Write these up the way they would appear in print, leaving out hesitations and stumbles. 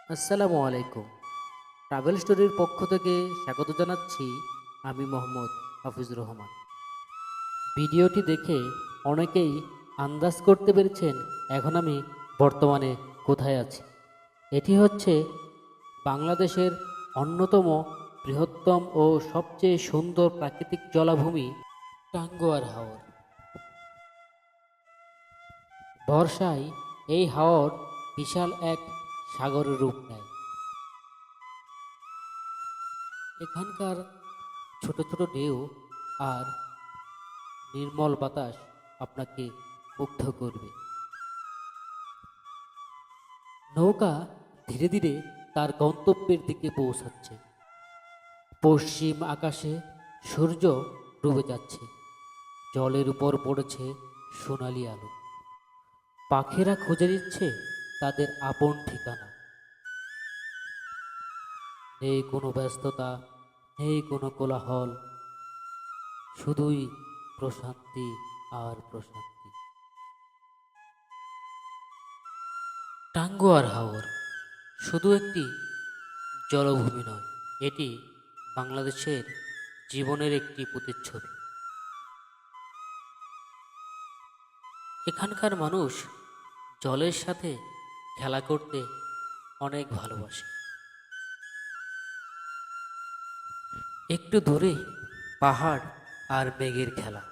আসসালামু আলাইকুম। ট্রাভেল স্টোরির পক্ষ থেকে স্বাগত জানাচ্ছি। আমি মোহাম্মদ হাফিজুর রহমান। ভিডিওটি দেখে অনেকেই আন্দাজ করতে পেরেছেন এখন আমি বর্তমানে কোথায় আছি। এটি হচ্ছে বাংলাদেশের অন্যতম বৃহত্তম ও সবচেয়ে সুন্দর প্রাকৃতিক জলাভূমি টাঙ্গুয়ার হাওর। বর্ষায় এই হাওর বিশাল এক সাগরের রূপ নেয়। এখানকার ছোট ছোট ঢেউ আর নির্মল বাতাস আপনাকে মুগ্ধ করবে। নৌকা ধীরে ধীরে তার গন্তব্যের দিকে পৌঁছাচ্ছে। পশ্চিম আকাশে সূর্য ডুবে যাচ্ছে, জলের উপর পড়েছে সোনালি আলো। পাখিরা খুঁজে নিচ্ছে তাদের আপন ঠিকানা। নেই কোনো ব্যস্ততা, নেই কোনো কোলাহল, শুধুই প্রশান্তি আর প্রশান্তি। টাঙ্গুয়ার হাওর শুধু একটি জলভূমি নয়, এটি বাংলাদেশের জীবনের একটি প্রতিচ্ছবি। এখানকার মানুষ জলের সাথে খেলা করতে অনেক ভালোবাসে। একটু দূরে পাহাড় আর মেঘের খেলা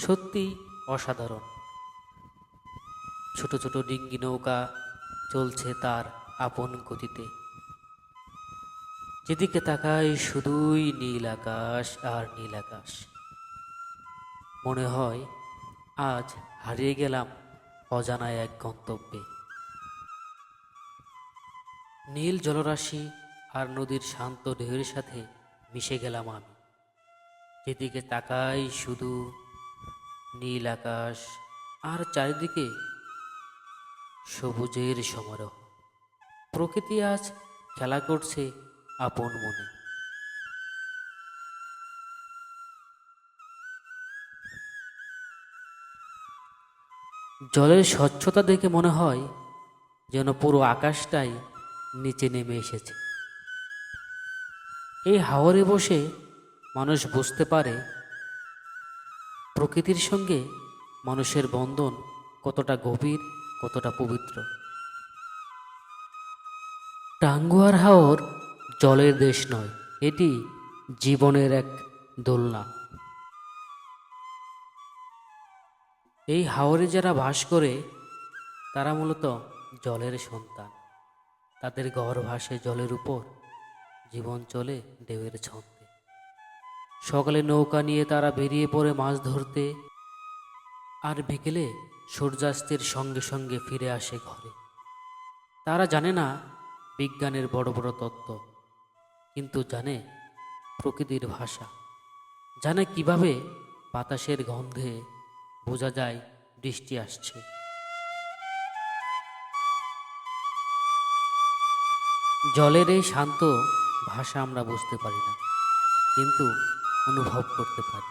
সত্যি অসাধারণ। ছোট ছোট ডিঙ্গি নৌকা চলছে তার আপন গতিতে। যেদিকে তাকাই শুধুই নীল আকাশ আর নীল আকাশ। মনে হয় আজ হারিয়ে গেলাম অজানায় এক গন্তব্যে। নীল জলরাশি আর নদীর শান্ত ঢেউয়ের সাথে মিশে গেলাম আমি। যেদিকে তাকাই শুধু নীল আকাশ আর চারিদিকে সবুজের সমারোহ। প্রকৃতি আজ খেলা করছে আপন মনে। জলের স্বচ্ছতা দেখে মনে হয় যেন পুরো আকাশটাই নিচে নেমে এসেছে। এই হাওরে বসে মানুষ বুঝতে পারে প্রকৃতির সঙ্গে মানুষের বন্ধন কতটা গভীর, কতটা পবিত্র। টাঙ্গুয়ার হাওর জলের দেশ নয়, এটি জীবনের এক দোলনা। এই হাওরে যারা বাস করে তারা মূলত জলের সন্তান। তাদের ঘর ভাসে জলের উপর, জীবন চলে ঢেউয়ের ছন্দে। সকালে নৌকা নিয়ে তারা বেরিয়ে পড়ে মাছ ধরতে, আর বিকেলে সূর্যাস্তের সঙ্গে সঙ্গে ফিরে আসে ঘরে। তারা জানে না বিজ্ঞানের বড় বড় তত্ত্ব, কিন্তু জানে প্রকৃতির ভাষা। জানে কিভাবে বাতাসের গন্ধে বোঝা যায় বৃষ্টি আসছে। জলের এই শান্ত ভাষা আমরা বুঝতে পারি না, কিন্তু অনুভব করতে পারি।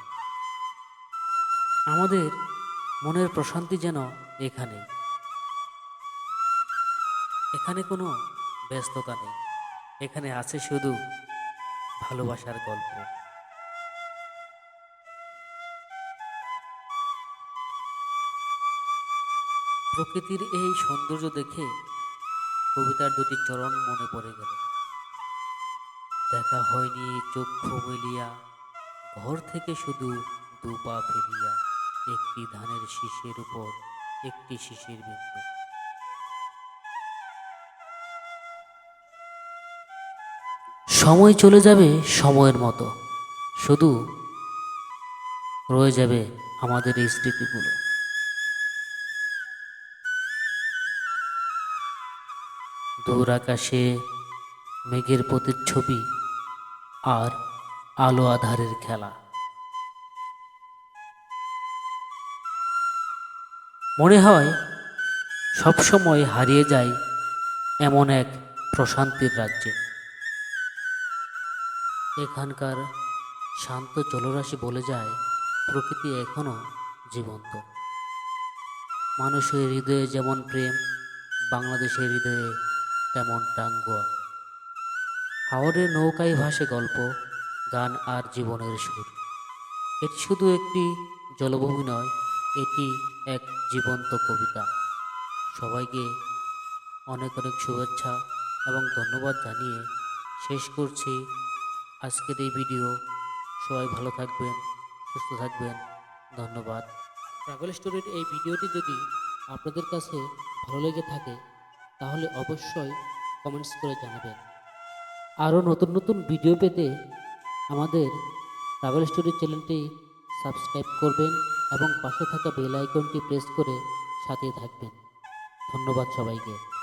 আমাদের মনের প্রশান্তি যেন এখানে। এখানে কোনো ব্যস্ততা নেই, এখানে আছে শুধু ভালোবাসার গল্প। প্রকৃতির এই সৌন্দর্য দেখে কবিতার দুটি চরণ মনে পড়ে গেল। দেখা হয়নি চক্ষু মেলিয়া, ঘর থেকে শুধু দু পা ফেলিয়া, একটি ধানের শীষের উপর একটি শিশির বিন্দু। সময় চলে যাবে সময়ের মতো, শুধু রয়ে যাবে আমাদের এই স্মৃতিগুলো। দূর আকাশে মেঘের প্রতিচ্ছবি আর আলো আধারের খেলা। মনে হয় সবসময় হারিয়ে যায় এমন এক প্রশান্তির রাজ্যে। এখানকার শান্ত জলরাশি বলে যায় প্রকৃতি এখনো জীবন্ত। মানুষের হৃদয়ে যেমন প্রেম, বাংলাদেশের হৃদয়ে তেমন টাঙ্গুয়া। হাওরের নৌকায় ভাসে গল্প, গান আর জীবনের সুর। এটি শুধু একটি জলভূমি নয়, এটি এক জীবন্ত কবিতা। সবাইকে অনেক অনেক শুভেচ্ছা এবং ধন্যবাদ জানিয়ে শেষ করছি আজকের এই ভিডিও। সবাই ভালো থাকবেন, সুস্থ থাকবেন। ধন্যবাদ। ট্রাভেল স্টোরির এই ভিডিওটি যদি আপনাদের কাছে ভালো লেগে থাকে তাহলে অবশ্যই কমেন্টস করে জানাবেন। আরও নতুন নতুন ভিডিও পেতে আমাদের ট্রাভেল স্টোরি চ্যানেলটি সাবস্ক্রাইব করবেন এবং পাশে থাকা বেল আইকনটি প্রেস করে সাথে থাকবেন। ধন্যবাদ সবাইকে।